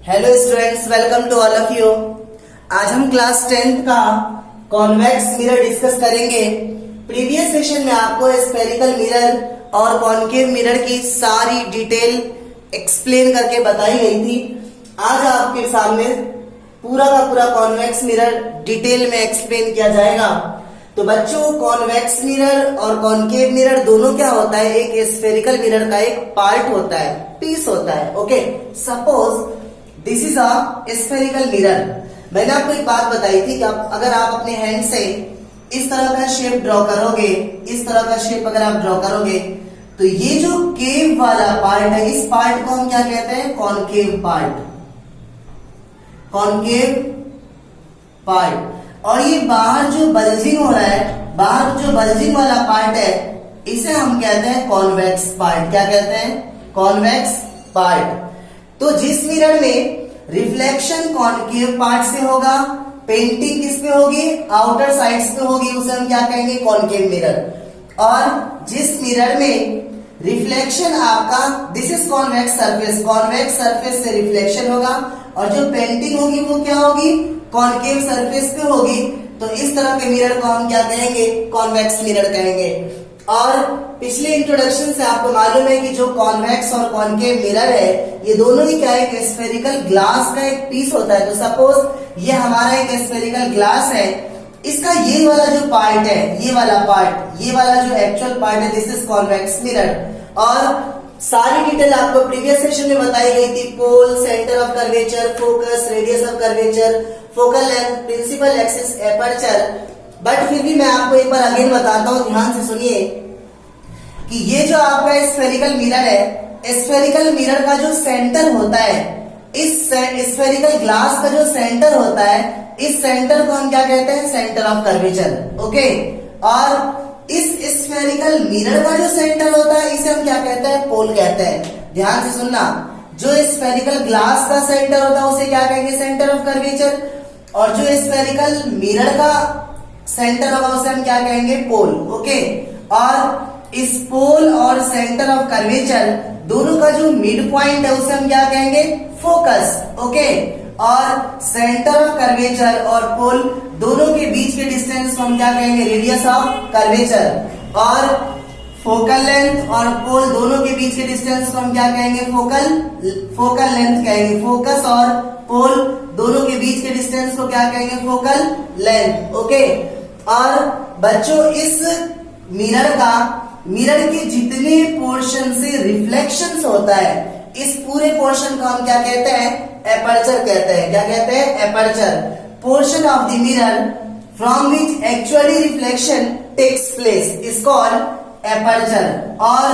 Hello students, welcome to all of you. आज हम class 10th का कॉन्वेक्स मिरर डिस्कस करेंगे। प्रीवियस सेशन में आपको स्फेरिकल मिरर और कॉन्केव मिरर की सारी डिटेल एक्सप्लेन करके बताई गई थी। आज आपके सामने पूरा का पूरा कॉन्वेक्स मिरर डिटेल में एक्सप्लेन किया जाएगा। तो बच्चों, कॉन्वेक्स मिरर और कॉन्केव मिरर दोनों क्या होता है? एक स्फेरिकल मिरर का एक पार्ट होता है, पीस होता है। Okay, suppose this is a spherical mirror. मैंने आपको एक बात बताई थी कि अगर आप अपने हैंड से इस तरह का शेप ड्रॉ करोगे, इस तरह का शेप अगर आप ड्रॉ करोगे, तो ये जो केव वाला पार्ट है, इस पार्ट को हम क्या कहते हैं? Concave part, concave part. और ये बाहर जो बल्जिंग हो रहा है, बाहर जो बल्जिंग वाला पार्ट है, इसे हम कहते हैं कॉन्वेक्स पार्ट। क्या कहते हैं? Convex part. तो जिस मिरर में रिफ्लेक्शन कॉन्केव पार्ट से होगा, पेंटिंग किस पे होगी? आउटर साइड्स पे होगी, उसे हम क्या कहेंगे? Concave mirror. और जिस मिरर में रिफ्लेक्शन आपका, this is convex surface, convex surface से रिफ्लेक्शन होगा, और जो पेंटिंग होगी वो क्या होगी? कॉन्केव सरफेस पे होगी। तो इस तरह के मिरर को हम क्या कहेंगे? कॉन्वेक्स मिरर कहेंगे। और पिछले इंट्रोडक्शन से आपको मालूम है कि जो कॉन्वेक्स और कॉन्केव मिरर है, ये दोनों ही क्या है? एक स्फेरिकल ग्लास का एक पीस होता है। तो सपोज ये हमारा एक स्फेरिकल ग्लास है, इसका ये वाला जो पार्ट है, ये वाला पार्ट, ये वाला जो एक्चुअल पार्ट है, दिस इज कॉन्वेक्स मिरर। और सारी डिटेल आपको प्रीवियस सेशन में बताई गई थी। Pole, centre of curvature, focus, radius of curvature, focal length, principal axis, aperture. But फिर भी मैं आपको एक बार अगेन बताता हूं, ध्यान से सुनिए कि ये जो आपका स्फेरिकल मिरर है, स्फेरिकल मिरर का जो सेंटर होता है, इस स्फेरिकल ग्लास का जो सेंटर होता है, इस सेंटर को हम क्या कहते हैं? Centre of curvature. ओके, और इस स्फेरिकल मिरर का जो सेंटर होता है, इसे हम क्या कहते हैं? पोल कहते हैं। ध्यान से सुनना, जो स्फेरिकल ग्लास का सेंटर होता है उसे क्या कहेंगे? Centre of curvature. और जो स्फेरिकल मिरर का सेंटर होगा उसे हम क्या कहेंगे? पोल। ओके, और इस पोल और सेंटर ऑफ कर्वेचर दोनों का जो मिड पॉइंट है उसे हम क्या कहेंगे? फोकस। ओके, और सेंटर ऑफ कर्वेचर और पोल दोनों के बीच के डिस्टेंस को हम क्या कहेंगे? Radius of curvature. और फोकल लेंथ और पोल दोनों के बीच के डिस्टेंस को हम क्या कहेंगे? फोकल लेंथ कहेंगे। फोकस और पोल दोनों के बीच के डिस्टेंस को क्या कहेंगे? Focal length. ओके, और बच्चों, इस मिरर के जितने पोर्शन से रिफ्लेक्शंस होता है, इस पूरे पोर्शन को हम क्या कहते हैं? एपर्चर कहते हैं। क्या कहते हैं? Aperture. Portion of the mirror from which actually reflection takes place is called aperture. और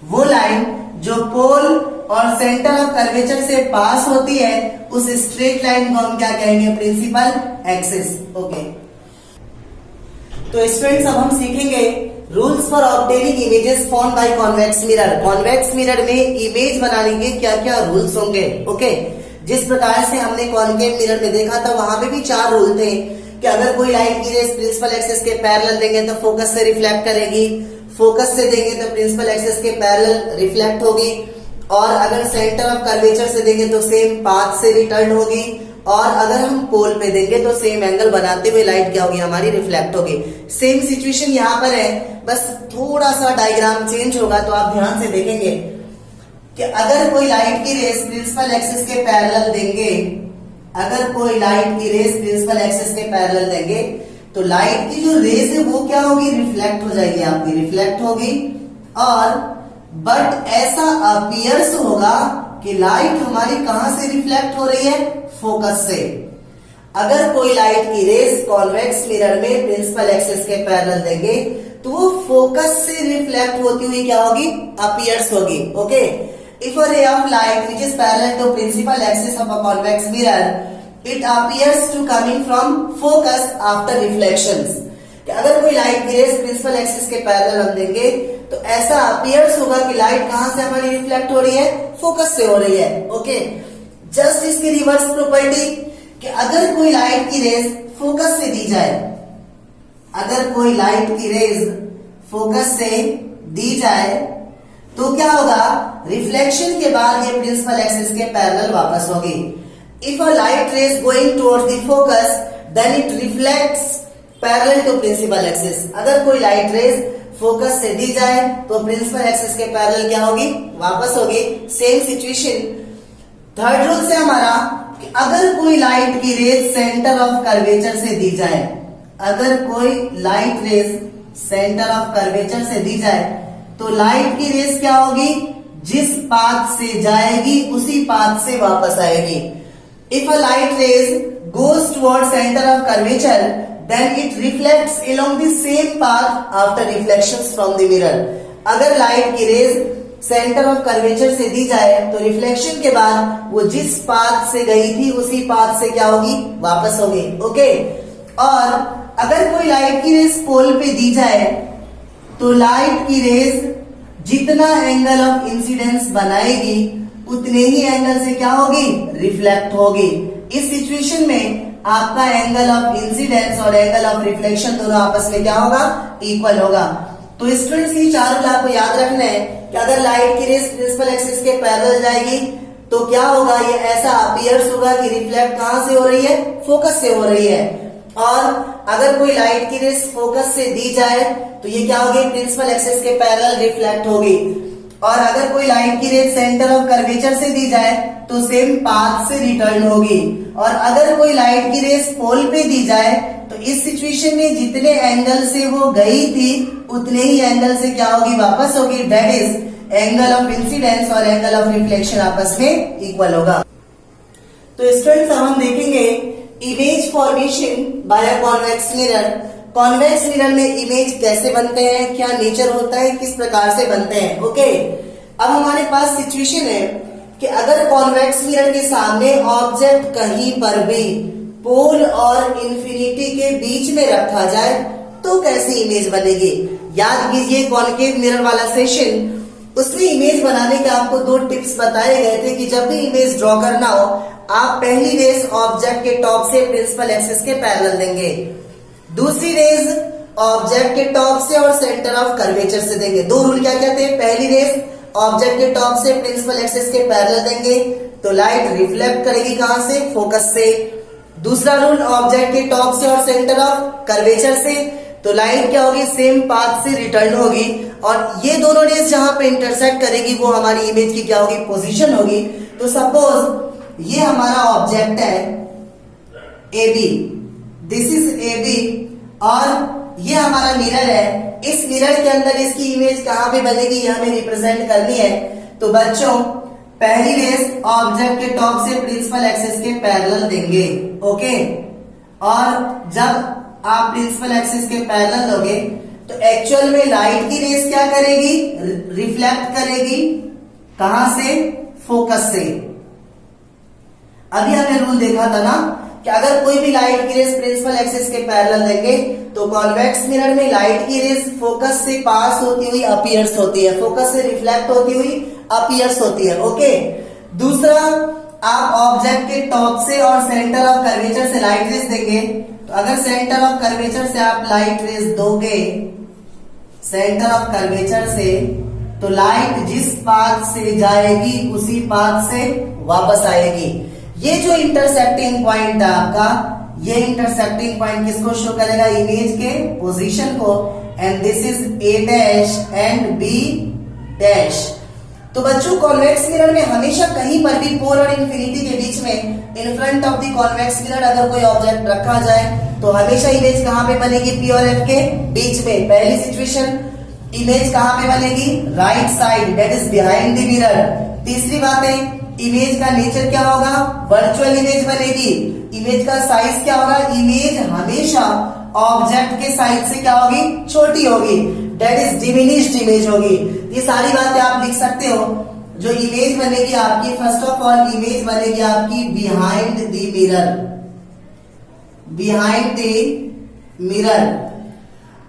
वो लाइन जो पोल और सेंटर ऑफ कर्वेचर से पास होती है, उस स्ट्रेट लाइन को हम क्या कहेंगे? Principal axis. ओके, तो स्टूडेंट्स अब हम सीखेंगे rules for obtaining images form by convex mirror. Convex mirror में इमेज बनाने के क्या क्या रूल्स होंगे। ओके, जिस प्रकार से हमने कॉन्केव मिरर में देखा था, वहां पे भी 4 रूल थे कि अगर कोई लाइट की रेस प्रिंसिपल एक्सिस के पैरेलल देंगे तो फोकस से रिफ्लेक्ट करेगी, फोकस से देंगे तो प्रिंसिपल एक्सिस के पैरेलल रिफ्लेक्ट होगी, और अगर सेंटर ऑफ कर्वेचर से देंगे तो सेम पाथ से रिटर्न होगी, और अगर हम पोल पे देंगे तो सेम एंगल बनाते हुए लाइट क्या होगी? हमारी रिफ्लेक्ट होगी। सेम सिचुएशन यहाँ पर है, बस थोड़ा सा डायग्राम चेंज होगा। तो आप ध्यान से देखेंगे कि अगर कोई लाइट की रेस प्रिंसिपल एक्सिस के पैरेलल देंगे, अगर कोई लाइट की रेस प्रिंसिपल एक्सिस के पैरेलल देंगे, तो लाइट की जो रेस है वो क्या होगी? रिफ्लेक्ट हो जाएगी, आपकी रिफ्लेक्ट होगी। और बट ऐसा अपीयर्स होगा कि लाइट हमारी कहां से रिफ्लेक्ट हो रही है? फोकस से। अगर कोई लाइट की रेस कॉन्वेक्स मिरर में प्रिंसिपल एक्सिस के पैरेलल देंगे, तो वो फोकस से रिफ्लेक्ट होती हुई क्या होगी? अपीयर्स होगी। Okay, if a ray of light which is parallel to principal axis of a convex mirror, it appears to coming from focus after reflections. अगर कोई लाइट की रेस प्रिंसिपल एक्सिस के पैरेलल हम देंगे, तो ऐसा अपीयर्स होगा कि लाइट कहां से हमारी रिफ्लेक्ट हो रही है? फोकस से हो रही है। ओके, जस्ट इसकी रिवर्स प्रॉपर्टी कि अगर कोई लाइट की रेस फोकस से दी जाए, अगर कोई लाइट की रेस फोकस से दी जाए, तो क्या होगा? रिफ्लेक्शन के बाद ये प्रिंसिपल एक्सिस के पैरेलल वापस होगी। If a light ray is going towards the focus then it reflects parallel to principal axis. अगर कोई लाइट रेज फोकस से दी जाए तो प्रिंसिपल एक्सिस के पैरेलल क्या होगी, वापस होगी। सेम सिचुएशन थर्ड रूल से हमारा कि अगर कोई लाइट की रेज सेंटर ऑफ कर्वेचर से दी जाए, अगर कोई light rays centre of curvature से दी जाए तो लाइट की रेज क्या होगी, जिस पाथ से जाएगी उसी पाथ से वापस आएगी। If a light rays goes toward centre of curvature then it reflects along the same path after reflections from the mirror। अगर लाइट की रेज सेंटर ऑफ कर्वेचर से दी जाए तो रिफ्लेक्शन के बाद वो जिस पाथ से गई थी उसी पाथ से क्या होगी, वापस होगी। ओके, और अगर कोई लाइट की रेज पोल पे दी जाए तो लाइट की रेज जितना एंगल ऑफ इंसिडेंस बनाएगी उतने ही एंगल से क्या होगी, रिफ्लेक्ट होगी। इस सिचुएशन में आपका एंगल ऑफ इंसिडेंस और एंगल ऑफ रिफ्लेक्शन दोनों आपस में क्या होगा, इक्वल होगा। तो स्टूडेंट्स ये चार रूल आपको याद रखना है कि अगर लाइट की रेज प्रिंसिपल एक्सिस के पैरेलल जाएगी तो क्या होगा, ये ऐसा अपीयर्स होगा कि रिफ्लेक्ट कहां से हो रही है, फोकस से हो रही है। और अगर कोई लाइट की रेज फोकस से दी जाए तो ये क्या होगी, प्रिंसिपल एक्सिस के पैरेलल रिफ्लेक्ट होगी। और अगर कोई लाइट की रेज सेंटर ऑफ कर्वेचर से दी जाए तो सेम पाथ से रिटर्न होगी। और अगर कोई लाइट की रेज पोल पे दी जाए तो इस सिचुएशन में जितने एंगल से वो गई थी उतने ही एंगल से क्या होगी, वापस होगी। That is angle of incidence और एंगल ऑफ रिफ्लेक्शन आपस में इक्वल होगा। तो स्टूडेंट्स हम देखेंगे image formation by a convex mirror. Convex mirror में इमेज कैसे बनते हैं, क्या नेचर होता है, किस प्रकार से बनते हैं। ओके, अब हमारे पास सिचुएशन है कि अगर कॉन्वेक्स मिरर के सामने ऑब्जेक्ट कहीं पर भी पोल और इंफिनिटी के बीच में रखा जाए तो कैसी इमेज बनेगी। याद कीजिए कॉन्केव मिरर वाला सेशन, उसमें इमेज बनाने के आपको दो टिप्स बताए गए थे कि जब भी इमेज ड्रॉ करना हो आप पहली रेज ऑब्जेक्ट के टॉप से प्रिंसिपल एक्सिस के पैरेलल देंगे, दूसरी रेज ऑब्जेक्ट के टॉप से और सेंटर ऑफ कर्वेचर से देंगे। दो रूल क्या कहते हैं, पहली रेज ऑब्जेक्ट के टॉप से प्रिंसिपल एक्सिस के पैरेलल देंगे तो लाइट रिफ्लेक्ट करेगी कहां से, फोकस से। दूसरा रूल ऑब्जेक्ट के टॉप से और सेंटर ऑफ कर्वेचर से तो लाइट क्या होगी, सेम पाथ से रिटर्न होगी। और ये दोनों रेज जहां पे इंटरसेक्ट करेगी वो हमारी इमेज की क्या होगी, पोजीशन होगी। तो सपोज ये हमारा ऑब्जेक्ट है A B, this is A B, और ये हमारा मिरर है। इस मिरर के अंदर इसकी इमेज कहां पे बनेगी, ये हमें रिप्रेजेंट करनी है। तो बच्चों पहली रेज ऑब्जेक्ट के टॉप से प्रिंसिपल एक्सिस के पैरेलल देंगे। ओके, और जब आप प्रिंसिपल एक्सिस के पैरेलल दोगे तो एक्चुअल में लाइट की रेज क्या करेगी, रिफ्लेक्ट करेगी कहां से, फोकस से। अभी हमने रूल देखा था ना कि अगर कोई भी लाइट की रेज प्रिंसिपल एक्सिस के पैरेलल देंगे तो कॉन्वेक्स मिरर में लाइट की रेज फोकस से पास होती हुई अपीयर्स होती है, फोकस से रिफ्लेक्ट होती हुई अपीयर्स होती है। ओके, दूसरा आप ऑब्जेक्ट के टॉप से और सेंटर ऑफ कर्वेचर से लाइट रेज देंगे तो अगर सेंटर ऑफ कर्वेचर से आप लाइट रेज दोगे, सेंटर ऑफ कर्वेचर से, तो लाइट जिस पाथ से जाएगी उसी पाथ से वापस आएगी। ये जो इंटरसेक्टिंग पॉइंट है आपका, ये इंटरसेक्टिंग पॉइंट किसको शो करेगा, इमेज के पोजीशन को। And this is A dash and B dash. तो बच्चों कॉन्वेक्स मिरर में हमेशा कहीं पर भी पोल और इंफिनिटी के बीच में इन front of the convex mirror अगर कोई ऑब्जेक्ट रखा जाए तो हमेशा इमेज कहां पे बनेगी, पी और एफ के बीच में। पहली सिचुएशन इमेज कहां पे बनेगी, right side, that is behind the mirror. तीसरी बात है इमेज का नेचर क्या होगा, वर्चुअल इमेज बनेगी। इमेज का साइज क्या होगा, इमेज हमेशा ऑब्जेक्ट के साइज से क्या होगी, छोटी होगी, दैट इज डिमिनिश्ड इमेज होगी। ये सारी बातें आप लिख सकते हो। जो इमेज बनेगी आपकी, फर्स्ट ऑफ ऑल इमेज बनेगी आपकी behind the mirror, behind the mirror.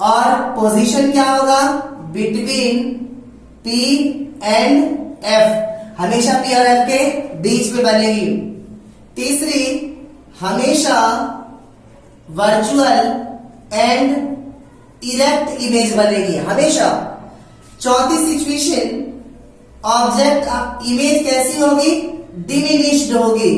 और पोजीशन क्या होगा, बिटवीन पी एंड एफ, हमेशा पी और एफ के बीच में बनेगी। तीसरी हमेशा वर्चुअल एंड इरेक्ट इमेज बनेगी हमेशा। चौथी सिचुएशन ऑब्जेक्ट इमेज कैसी होगी, डिमिनिश्ड होगी।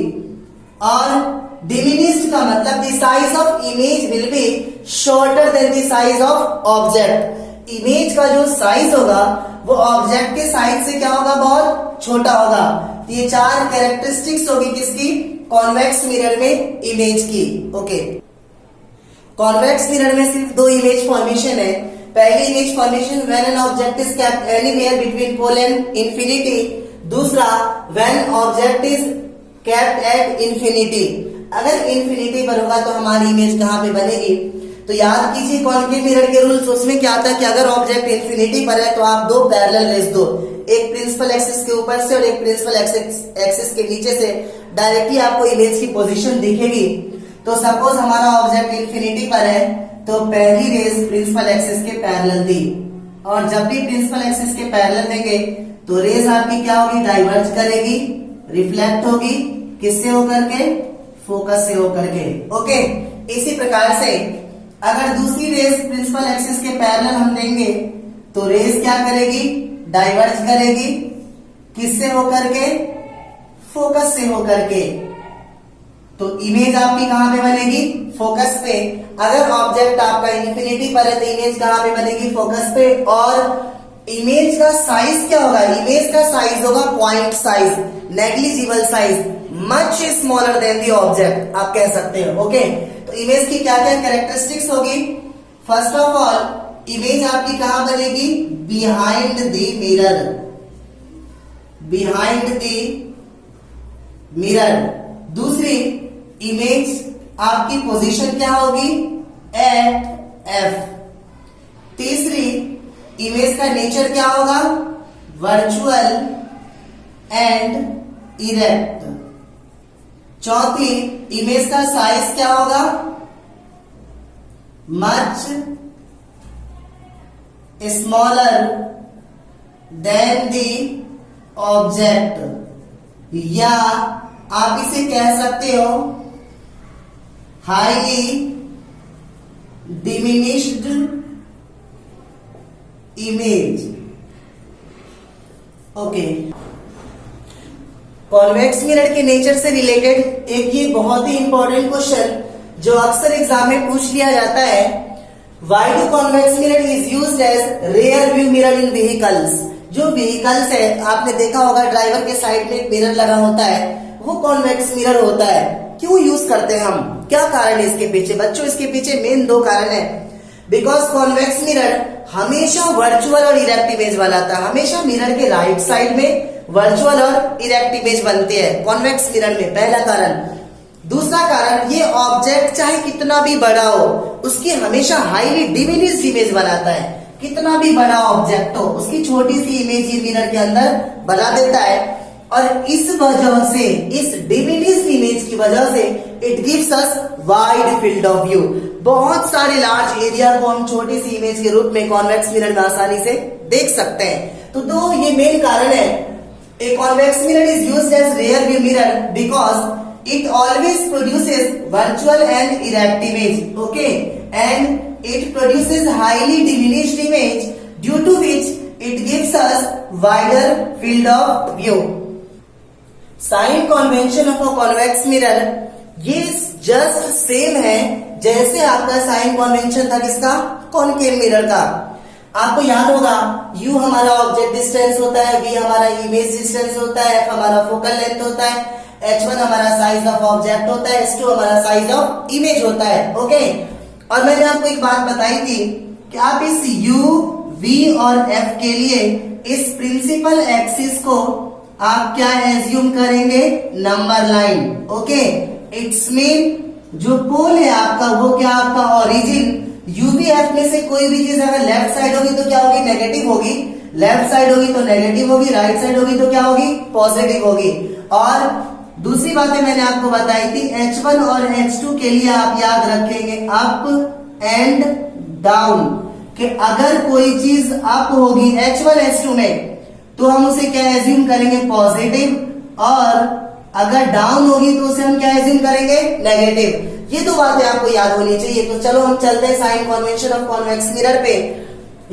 और डिमिनिश्ड का मतलब the size of image will be shorter than the size of object. Image का जो साइज होगा वो ऑब्जेक्ट के साइज से क्या होगा, बहुत छोटा होगा। तो ये 4 कैरेक्टरिस्टिक्स होगी किसकी, कॉन्वेक्स मिरर में इमेज की। ओके, कॉन्वेक्स मिरर में सिर्फ 2 इमेज फॉर्मेशन है। पहली image formation when an object is kept anywhere between pole and infinity. दूसरा when object is kept at infinity. अगर इंफिनिटी पर होगा तो हमारी इमेज कहां पे बनेगी, तो याद कीजिए कॉन्केव मिरर के रूल्स। उसमें क्या आता है कि अगर ऑब्जेक्ट इंफिनिटी पर है तो आप 2 पैरेलल रेज दो, एक प्रिंसिपल एक्सिस के ऊपर से और एक प्रिंसिपल एक्सिस के नीचे से, डायरेक्टली आपको इमेज की पोजीशन दिखेगी। तो सपोज हमारा ऑब्जेक्ट इंफिनिटी पर है तो पहली रेज प्रिंसिपल एक्सिस के पैरेलल दी, और जब भी प्रिंसिपल एक्सिस के पैरेलल देंगे तो रेज आपकी क्या होगी, डाइवर्ज करेगी, रिफ्लेक्ट होगी, किससे होकर के, फोकस से होकर के। ओके, इसी प्रकार से अगर दूसरी रेज प्रिंसिपल एक्सिस के पैरेलल हम देंगे तो रेज क्या करेगी, डाइवर्ज करेगी, किससे होकर के, फोकस से होकर के। तो इमेज आपकी कहां पे बनेगी, फोकस पे। अगर ऑब्जेक्ट आपका इंफिनिटी पर है तो इमेज कहां पे बनेगी, फोकस पे। और इमेज का साइज क्या होगा, इमेज का साइज होगा point size, negligible size, much smaller than the object, आप कह सकते हो। ओके, तो इमेज की क्या क्या कैरेक्टरिस्टिक्स होगी। फर्स्ट ऑफ ऑल इमेज आपकी कहां बनेगी, behind the mirror, behind the mirror. दूसरी इमेज आपकी पोजीशन क्या होगी, एट एफ। तीसरी इमेज का नेचर क्या होगा, वर्चुअल एंड इरेक्ट। चौथी इमेज का साइज क्या होगा, much smaller than the object, या आप इसे कह सकते हो highly diminished image. Okay, convex mirror के नेचर से रिलेटेड एक ये बहुत ही इंपॉर्टेंट क्वेश्चन जो अक्सर एग्जाम में पूछ लिया जाता है, why do convex mirror is used as rear view mirror in vehicles. जो व्हीकल्स है, आपने देखा होगा ड्राइवर के साइड में एक मिरर लगा होता है, वो कॉन्वेक्स मिरर होता है। क्यों यूज करते हैं हम, क्या कारण है इसके पीछे बच्चों, इसके पीछे मेन 2 कारण है। बिकॉज कॉन्वेक्स मिरर हमेशा वर्चुअल और इरेक्ट इमेज बनाता है, हमेशा मिरर के राइट साइड में वर्चुअल और इरेक्ट इमेज बनती है कॉन्वेक्स मिरर में, पहला कारण। दूसरा कारण, ये ऑब्जेक्ट चाहे कितना भी बड़ा हो उसकी हमेशा हाईली डिमिनिश्ड इमेज बनाता है। कितना भी बड़ा ऑब्जेक्ट हो उसकी छोटी सी इमेज ये मिरर के अंदर बना देता है, और इस वजह से, इस डिमिनिश्ड इमेज की वजह से it gives us wide field of view. बहुत सारे लार्ज एरिया को हम छोटी सी इमेज के रूप में कॉन्वेक्स मिरर में आसानी से देख सकते हैं। तो 2 ये मेन कारण है। A convex mirror is used as rear view mirror because it always produces virtual and erect image, okay, and it produces highly diminished image due to which it gives us wider field of view. Sign convention of a convex mirror ये just same है जैसे आपका sign convention था किसका, concave mirror का। आपको याद होगा u हमारा ऑब्जेक्ट डिस्टेंस होता है, v हमारा इमेज डिस्टेंस होता है, f हमारा फोकल लेंथ होता है, h1 हमारा साइज ऑफ ऑब्जेक्ट होता है, h2 हमारा साइज ऑफ इमेज होता है। ओके, और मैंने आपको एक बात बताई थी कि आप इस u, v और f के लिए इस प्रिंसिपल एक्सिस को आप क्या एज्यूम करेंगे, number line. Okay, it's mean जो पोल है आपका वो क्या, आपका ओरिजिन। यूवीएफ में से कोई भी चीज अगर लेफ्ट साइड होगी तो क्या होगी, नेगेटिव होगी, लेफ्ट साइड होगी तो नेगेटिव होगी, राइट साइड होगी तो क्या होगी, पॉजिटिव होगी। और दूसरी बातें मैंने आपको बताई थी, H1 और H2 के लिए आप याद रखेंगे अप एंड डाउन, कि अगर कोई चीज अप होगी H1 H2 में तो हम उसे क्या एज्यूम करेंगे, पॉजिटिव, और अगर डाउन होगी तो उसे हम क्या एज्यूम करेंगे, नेगेटिव। ये 2 बातें आपको याद होनी चाहिए। तो चलो हम चलते हैं sign convention of convex mirror पे।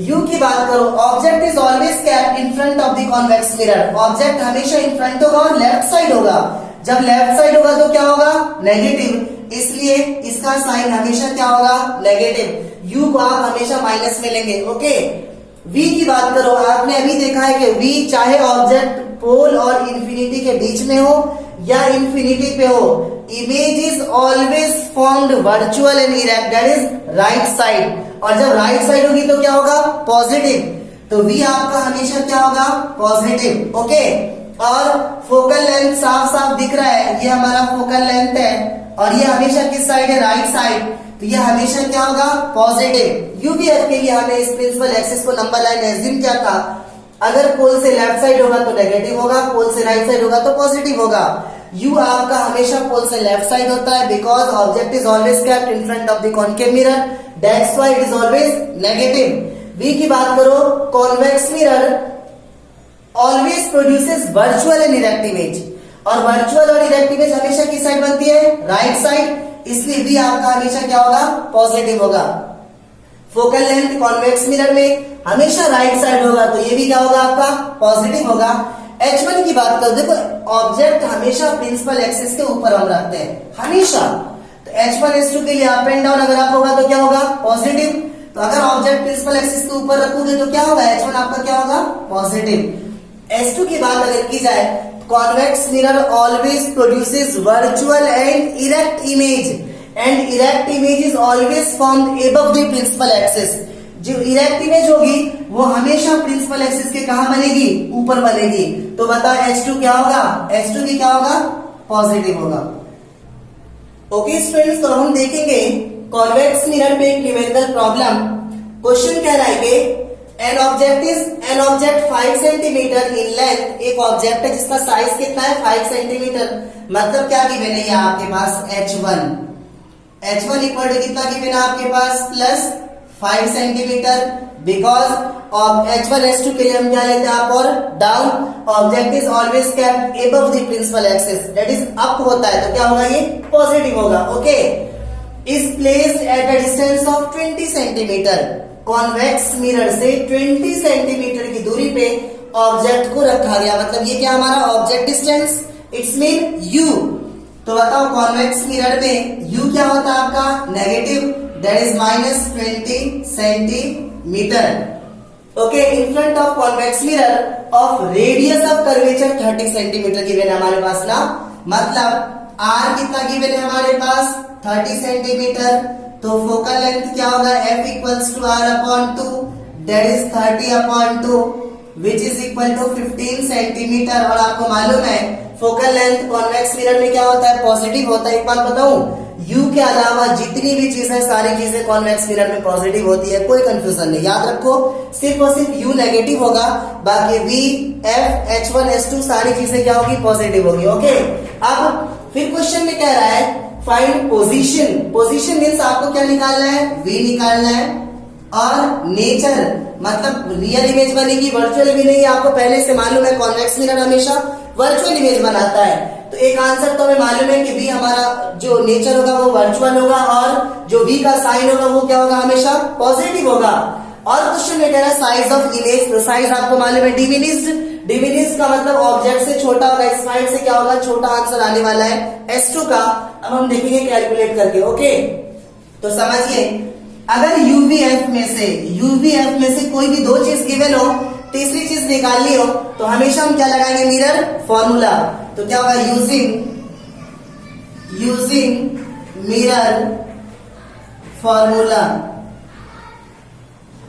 यू की बात करो, object is always kept in front of the convex mirror, object हमेशा इन फ्रंट होगा और लेफ्ट साइड होगा, जब लेफ्ट साइड होगा तो क्या होगा, नेगेटिव, इसलिए इसका साइन हमेशा क्या होगा, नेगेटिव, यू को आप हमेशा माइनस में लेंगे। ओके, वी की बात करो, आपने अभी देखा है कि वी चाहे ऑब्जेक्ट पोल और इंफिनिटी के बीच में हो या इंफिनिटी पे हो, image is always formed virtual and erect, that is right side, और जब राइट साइड होगी तो क्या होगा, पॉजिटिव, तो वी आपका हमेशा क्या होगा, पॉजिटिव। ओके, और फोकल लेंथ साफ साफ दिख रहा है, ये हमारा फोकल लेंथ है और ये हमेशा किस साइड है, राइट साइड, तो ये हमेशा क्या होगा, पॉजिटिव। यूवीएफ के लिए हमने इस प्रिंसिपल एक्सिस को नंबर लाइन एज्यूम किया था, अगर पोल से लेफ्ट साइड होगा तो नेगेटिव होगा, पोल से राइट साइड होगा तो पॉजिटिव होगा। यू आपका हमेशा पोल से लेफ्ट साइड होता है, because object is always kept in front of the concave mirror, that's why it is always negative. V की बात करो, convex mirror always produces virtual and erect image, और वर्चुअल और इरेक्ट इमेज हमेशा किस side बनती है, राइट साइड, इसलिए वी आपका हमेशा क्या होगा, पॉजिटिव होगा। फोकल लेंथ कॉन्वेक्स मिरर में हमेशा राइट साइड होगा, तो ये भी क्या होगा, आपका पॉजिटिव होगा। H1 की बात करो, देखो ऑब्जेक्ट हमेशा प्रिंसिपल एक्सिस के ऊपर हम रखते हैं हमेशा, तो H1 H2 के लिए अप एंड डाउन अगर आप होगा तो क्या होगा, पॉजिटिव, तो अगर ऑब्जेक्ट प्रिंसिपल एक्सिस के ऊपर रखोगे तो क्या होगा, H1 आपका क्या होगा, पॉजिटिव। H2 की बात अगर की जाए, convex mirror always produces virtual and erect image, and erect image is always formed above the principal axis, जो इरेक्ट इमेज होगी वो हमेशा प्रिंसिपल एक्सिस के कहां बनेगी, ऊपर बनेगी, तो बता H2 क्या होगा, H2 भी क्या होगा, पॉजिटिव होगा। ओके स्टूडेंट्स, तो हम देखेंगे कॉन्वेक्स मिरर पे एक न्यूमेरिकल प्रॉब्लम। क्वेश्चन कह रहा है कि an object 5 centimetre in length, एक ऑब्जेक्ट है जिसका साइज कितना है, 5 सेंटीमीटर, मतलब क्या गिवन है, आपके पास H1 इक्वल टू कितना गिवन है आपके पास, plus 5 centimetre, because H1 H2 के लिए हम क्या लेते हैं, अप और down, object is always kept above the principal axis, that is up होता है, तो क्या होगा, ये पॉजिटिव होगा। Okay, is placed at a distance of 20 centimetre, convex mirror से 20 सेंटीमीटर की दूरी पे ऑब्जेक्ट को रखा गया, मतलब ये क्या हमारा object distance, it's mean you, तो बताओ कॉन्वेक्स मिरर में यू क्या होता है आपका, negative, that is -20 centimetre. Okay, in front of convex mirror of radius of curvature 30 centimetre given है हमारे पास ना, मतलब आर कितना गिवन है हमारे पास, 30 सेंटीमीटर, तो फोकल लेंथ क्या होगा, F equals to R upon 2, that is 30 upon 2 which is equal to 15 centimetre, और आपको मालूम है फोकल लेंथ कॉन्वेक्स मिरर में क्या होता है, पॉजिटिव होता है। एक बात बताऊं, यू के अलावा जितनी भी चीजें, सारी चीजें कॉन्वेक्स मिरर में पॉजिटिव होती है, कोई कंफ्यूजन नहीं, याद रखो, सिर्फ और सिर्फ यू नेगेटिव होगा, बाकी वी, एफ, H1 H2 सारी चीजें क्या होगी, पॉजिटिव होगी। ओके, अब फिर क्वेश्चन में कह रहा है फाइंड पोजीशन, पोजीशन मीन्स आपको क्या निकालना है, वी निकालना है, और नेचर मतलब रियल इमेज बनेगी, वर्चुअल भी नहीं, आपको पहले से मालूम है कॉन्वेक्स मिरर हमेशा वर्चुअल इमेज बनाता है, तो एक आंसर तो हमें मालूम है कि वी हमारा जो नेचर होगा वो वर्चुअल होगा, और जो वी का साइन होगा वो क्या होगा, हमेशा पॉजिटिव होगा। और क्वेश्चन में कह रहा है साइज ऑफ इमेज, तो साइज आपको मालूम है डिमिनिश्ड का मतलब ऑब्जेक्ट से छोटा होगा, इस पॉइंट से क्या होगा, छोटा आंसर आने वाला है S2 का। अब हम देखेंगे कैलकुलेट करके। ओके, तो समझिए, अगर यूवीएफ में से कोई भी दो चीज गिवन हो, तीसरी चीज निकालनी हो, तो हमेशा हम क्या लगाएंगे, मिरर फॉर्मूला, तो क्या होगा, यूजिंग मिरर फॉर्मूला,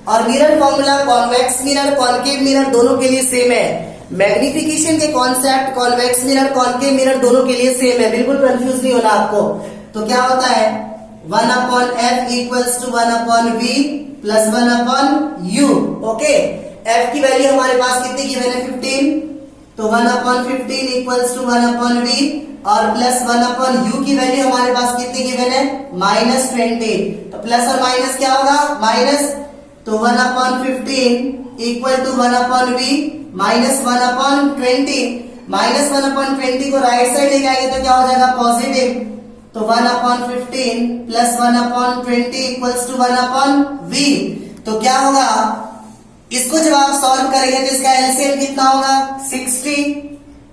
और mirror formula convex mirror, concave mirror दोनों के लिए सेम है, मैग्निफिकेशन के concept convex mirror, concave mirror दोनों के लिए सेम है, बिल्कुल कंफ्यूज नहीं होना आपको। तो क्या होता है, 1 upon F equals to 1 upon V plus 1 upon U। Okay, F की वैल्यू हमारे पास कितनी गिवन है, 15, तो 1 upon 15 equals to 1 upon V, और प्लस 1 अपॉन U की वैल्यू हमारे पास कितनी गिवन है, -20, तो प्लस और माइनस क्या होगा, माइनस, तो 1 upon 15 equal to 1 upon V minus 1 upon 20, minus 1 upon 20 को राइट साइड लेके आएंगे तो क्या हो जाएगा, पॉजिटिव, तो 1 upon 15 plus 1 upon 20 equals to 1 upon V, तो क्या होगा, इसको जब आप सॉल्व करेंगे तो इसका एलसीएम कितना होगा 60,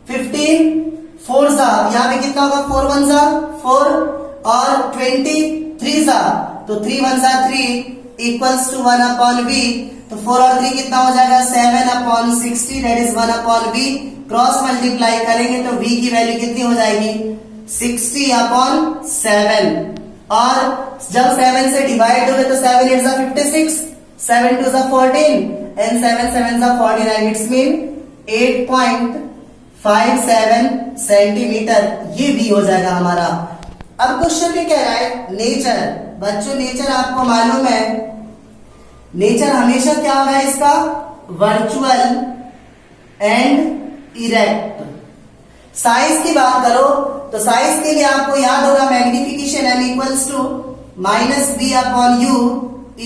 15 4 सा, यहाँ पे कितना होगा 4 1 सा 4 और 20 3 सा, तो 3 1 सा 3 इक्वल्स टू 1 अपॉन v, तो 4 और 3 कितना हो जाएगा 7 upon 60 that is 1 upon v, cross multiply करेंगे तो v की वैल्यू कितनी हो जाएगी 60 अपॉन 7, और जब 7 से डिवाइड होगे तो 7 8 सा 56, 7 2 सा 14 and 7 7 सा 49, इट्स मीन 8.57 सेंटीमीटर, ये v हो जाएगा हमारा। अब क्वेश्चन में कह रहा है नेचर, बच्चों नेचर आपको मालूम है, नेचर हमेशा क्या होगा इसका वर्चुअल एंड इरेक्ट। साइज की बात करो तो साइज के लिए आपको याद होगा magnification m equals to minus V upon U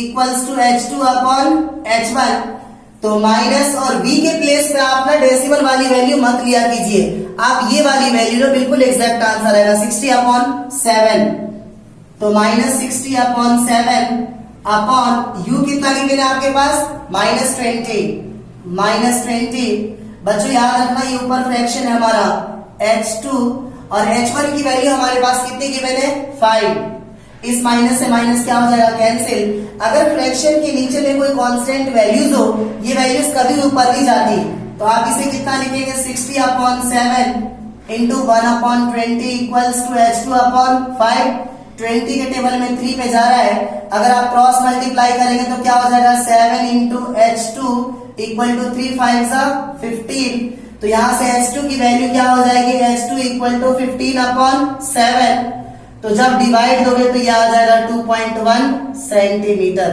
equals to h2 upon h1, तो माइनस और v के प्लेस पे आप ना डेसिमल वाली वैल्यू मत लिया कीजिए, आप ये वाली वैल्यू लो, बिल्कुल एग्जैक्ट आंसर आएगा 60 अपॉन 7, तो माइनस 60 अपॉन 7 अपॉन यू कितना गिवन है आपके पास माइनस 20, बच्चों याद रखना ये ऊपर फ्रैक्शन है हमारा h2 और h1 की वैल्यू हमारे पास कितनी गिवन है 5, इस माइनस से माइनस क्या हो जाएगा कैंसिल। अगर फ्रैक्शन के नीचे में कोई कांस्टेंट वैल्यूज हो, ये वैल्यूज कभी ऊपर नहीं जाती, तो आप इसे कितना लिखेंगे 60 upon 7 into 1 upon 20 equals to h2 upon 5, 20 के टेबल में 3 पे जा रहा है, अगर आप क्रॉस मल्टीप्लाई करेंगे तो क्या हो जाएगा 7 इंटू h2 इक्वल टू 3 5 सा 15, तो यहाँ से h2 की वैल्यू क्या हो जाएगी h2 इक्वल टू 15 अपॉन 7, तो जब डिवाइड दोगे तो यह आ जाएगा 2.1 सेंटीमीटर।